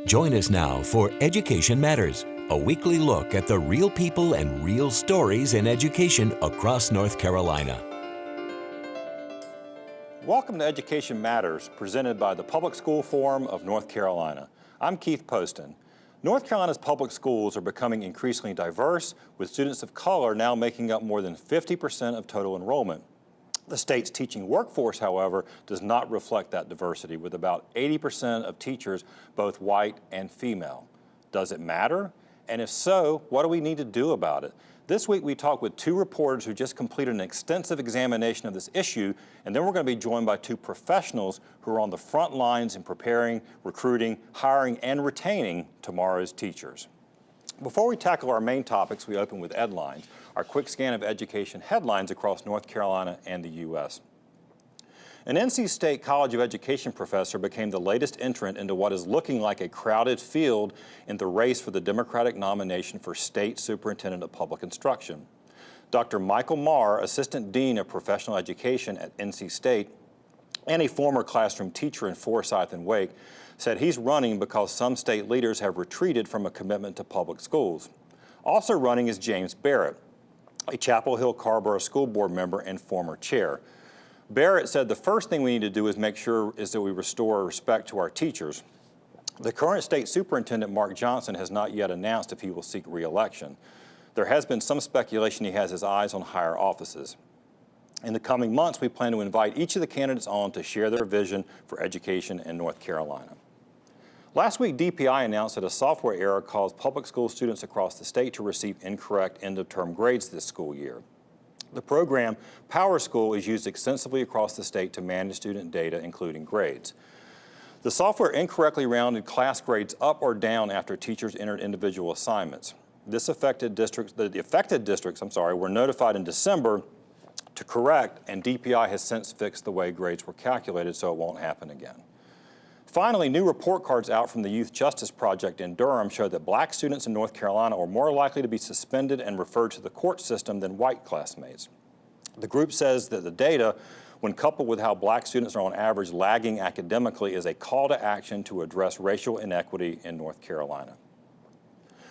Join us now for Education Matters, a weekly look at the real people and real stories in education across North Carolina. Welcome to Education Matters, presented by the Public School Forum of North Carolina. I'm Keith Poston. North Carolina's public schools are becoming increasingly diverse, with students of color now making up more than 50% of total enrollment. The state's teaching workforce, however, does not reflect that diversity, with about 80% of teachers both white and female. Does it matter? And if so, what do we need to do about it? This week we talked with two reporters who just completed an extensive examination of this issue, and then we're going to be joined by two professionals who are on the front lines in preparing, recruiting, hiring, and retaining tomorrow's teachers. Before we tackle our main topics, we open with EdLines, our quick scan of education headlines across North Carolina and the U.S. An NC State College of Education professor became the latest entrant into what is looking like a crowded field in the race for the Democratic nomination for State Superintendent of Public Instruction. Dr. Michael Marr, Assistant Dean of Professional Education at NC State and a former classroom teacher in Forsyth and Wake, said he's running because some state leaders have retreated from a commitment to public schools. Also running is James Barrett, a Chapel Hill Carrboro School Board member and former chair. Barrett said the first thing we need to do is make sure that we restore respect to our teachers. The current state superintendent, Mark Johnson, has not yet announced if he will seek re-election. There has been some speculation he has his eyes on higher offices. In the coming months, we plan to invite each of the candidates on to share their vision for education in North Carolina. Last week, DPI announced that a software error caused public school students across the state to receive incorrect end-of-term grades this school year. The program, PowerSchool, is used extensively across the state to manage student data, including grades. The software incorrectly rounded class grades up or down after teachers entered individual assignments. The affected districts were notified in December to correct, and DPI has since fixed the way grades were calculated so it won't happen again. Finally, new report cards out from the Youth Justice Project in Durham show that black students in North Carolina are more likely to be suspended and referred to the court system than white classmates. The group says that the data, when coupled with how black students are on average lagging academically, is a call to action to address racial inequity in North Carolina.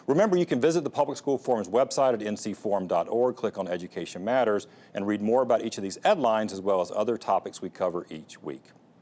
Remember, you can visit the Public School Forum's website at ncforum.org, click on Education Matters, and read more about each of these headlines as well as other topics we cover each week.